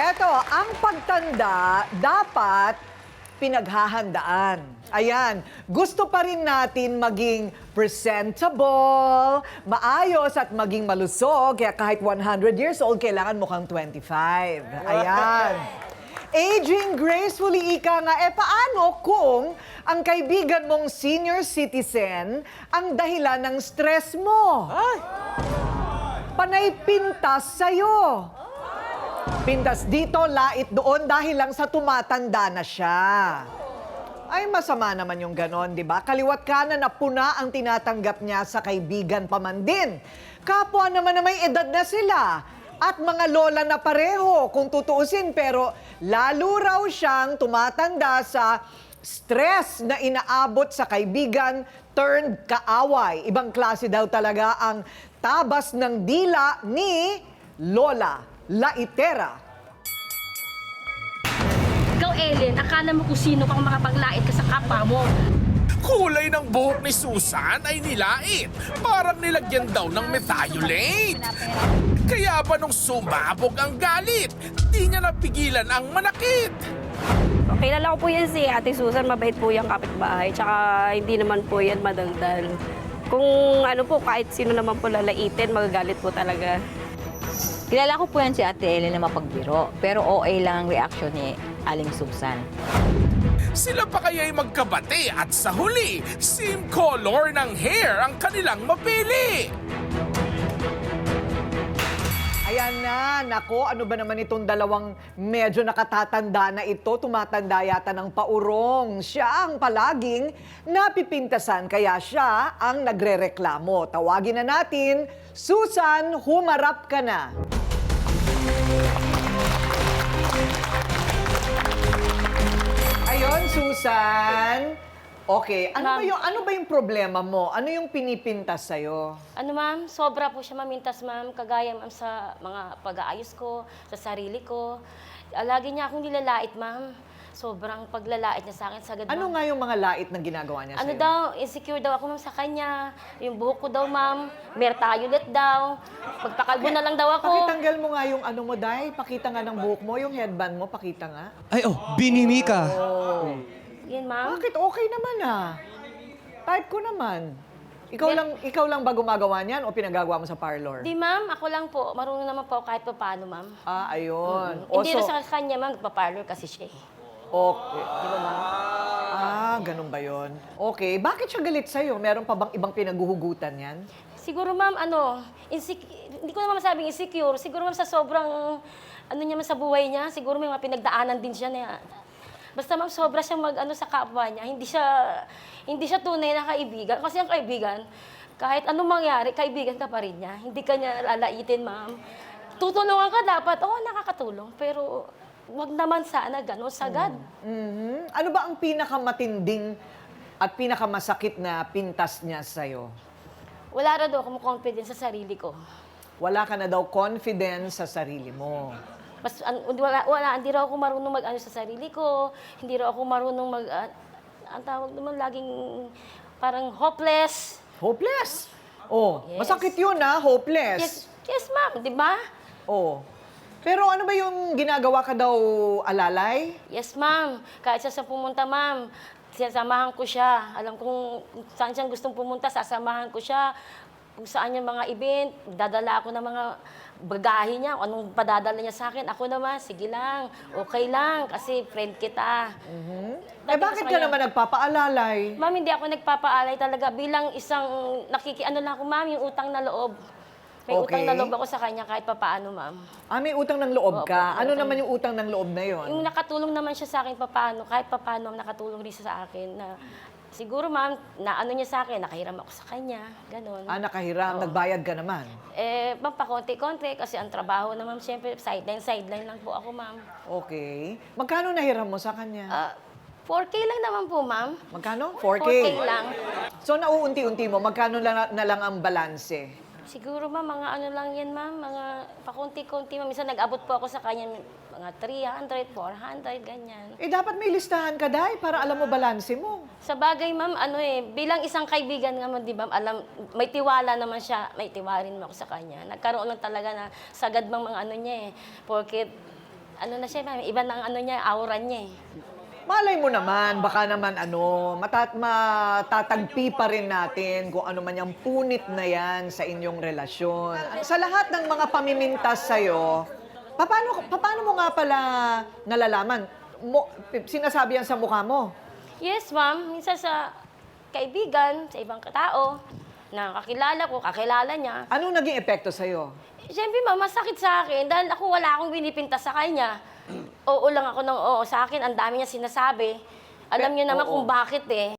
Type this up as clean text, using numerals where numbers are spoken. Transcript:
Eto, ang pagtanda dapat pinaghahandaan. Ayan, gusto pa rin natin maging presentable, maayos at maging malusog. Kaya kahit 100 years old, kailangan mukhang 25. Ayan. Aging gracefully, ika nga, paano kung ang kaibigan mong senior citizen ang dahilan ng stress mo? Panay pintas sa'yo. Pintas dito, lait doon dahil lang sa tumatanda na siya. Ay, masama naman yung ganon, di ba? Kaliwat kanan na puna ang tinatanggap niya sa kaibigan pa man din. Kapwa naman na may edad na sila. At mga lola na pareho kung tutuusin, pero lalo raw siyang tumatanda sa stress na inaabot sa kaibigan turned kaaway. Ibang klase daw talaga ang tabas ng dila ni Lola Laitera. Ikaw, Ellen, akala mo kung sino kang makapaglait ka sa kapwa mo. Kulay ng buhok ni Susan ay nilait. Parang nilagyan daw ng methylate. Kaya ba nung sumabog ang galit, di niya napigilan ang manakit. Kilala ko po yan si Ate Susan, mabait po yung kapitbahay, tsaka hindi naman po yan madaldal. Kung ano po, kahit sino naman po lalaitin, magagalit po talaga. Kilala ko po yan si Ate Ellen na mapagbiro, pero OA lang ang reaction ni Aling Susan. Sila pa kaya'y magkabate at sa huli, same color ng hair ang kanilang mapili. Ayan na, nako, ano ba naman itong dalawang medyo nakatatanda na ito, tumatanda yata ng paurong. Siya ang palaging napipintasan, kaya siya ang nagrereklamo. Tawagin na natin, Susan, humarap ka na. Ayun, Susan. Okay, ano ba yung problema mo? Ano yung pinipintas sa'yo? Ano, ma'am? Sobra po siya mamintas, ma'am. Kagaya, ma'am, sa mga pag-aayos ko, sa sarili ko. Lagi niya akong nilalait, ma'am. Sobrang paglalait niya sa akin. Sagad, Ano ma'am. nga yung mga lait na ginagawa niya Ano sa'yo? daw, insecure daw ako, ma'am, sa kanya. Yung buhok ko daw, ma'am. Mertayulet daw. Magpakalbo na lang daw ako. Pakitanggal mo nga yung ano mo, Day. Pakita nga ng buhok mo, yung headband mo, pakita nga. Ay, binimi ka. Yan, ma'am. Bakit? Okay naman ah. Type ko naman. Ikaw lang ba gumagawa niyan o pinagagawa mo sa parlor? Di, ma'am. Ako lang po. Marunong naman po ako kahit pa paano, ma'am. Ah, ayun. Hindi rin sa kanya, ma'am. Nagpa-parlor kasi siya eh. Okay. Di ba, ma'am? Ah, ganun ba yun? Okay. Bakit siya galit sa'yo? Meron pa bang ibang pinaguhugutan yan? Siguro, ma'am, hindi ko naman masabing insecure. Siguro, ma'am, sa sobrang, niya, ma'am, sa buhay niya, siguro may mga pinagdaanan din siya na, basta, ma'am, sobra siyang sa kapwa niya. Hindi siya tunay na kaibigan. Kasi ang kaibigan, kahit anong mangyari, kaibigan ka pa rin niya. Hindi ka niya lalaitin, ma'am. Tutulungan ka dapat, nakakatulong. Pero, wag naman sana gano'n sagad. Mhm. Ano ba ang pinakamatinding at pinakamasakit na pintas niya sa'yo? Wala rin daw akong confidence sa sarili ko. Wala ka na daw confidence sa sarili mo. Hindi raw ako marunong mag-ano sa sarili ko. Hindi raw ako marunong ang tawag naman laging parang hopeless. Hopeless? Oh, Yes. masakit yun hopeless. Yes, ma'am, di ba? Oh. Pero ano ba yung ginagawa ka daw alalay? Yes, ma'am. Kahit siya pumunta, ma'am, sinasamahan ko siya. Alam kong saan siyang gustong pumunta, sasamahan ko siya. Kung saan yung mga event, dadala ako ng mga bagahe niya, kung anong padadala niya sa akin. Ako naman, sige lang, okay lang, kasi friend kita. Bakit ka naman nagpapaalalay? Ma'am, hindi ako nagpapaalay talaga. Bilang isang lang ako, ma'am, yung utang na loob. May Okay. utang na loob ako sa kanya kahit papaano, ma'am. Ah, may utang ng loob ka. Opo, Ano utang. naman yung utang ng loob na yon? Yung nakatulong naman siya sa akin papaano, kahit papaano nakatulong rin siya sa akin na siguro, ma'am, na ano niya sa akin, nakahiram ako sa kanya, ganun. Ah, nakahiram, Oo. nagbayad ka naman. Ma'am, pakonti-konti kasi ang trabaho na, ma'am, siyempre, sideline lang po ako, ma'am. Okay. Magkano nahiram mo sa kanya? 4K lang naman po, ma'am. Magkano? 4K? 4K lang. So, nauunti-unti mo, magkano na lang ang balanse? Siguro, ma'am, mga ano lang yan, ma'am, mga pakonti-konti, ma'am. Minsan nag-abot po ako sa kanya, mga 300, 400, ganyan. Dapat may listahan ka, Day, para alam mo balanse mo. Sa bagay, ma'am, bilang isang kaibigan naman, di ba, may tiwala naman siya, may tiwala rin ako sa kanya. Nagkaroon lang talaga na sagad mga ano niya Porket ano na siya, ma'am, iba ng ano niya, aura niya eh. Malay mo naman, baka naman matatagpi pa rin natin kung ano man yung punit na yan sa inyong relasyon. Sa lahat ng mga pamimintas sa'yo, paano mo nga pala nalalaman? Sinasabi yan sa mukha mo? Yes, ma'am. Minsan sa kaibigan, sa ibang katao, na kakilala niya. Anong naging epekto sa'yo? Siyempre, ma'am, masakit sa akin dahil wala akong binipinta sa kanya. Oo lang ako ng oo sa akin. Ang dami niya sinasabi. Alam niyo naman oo. kung bakit eh.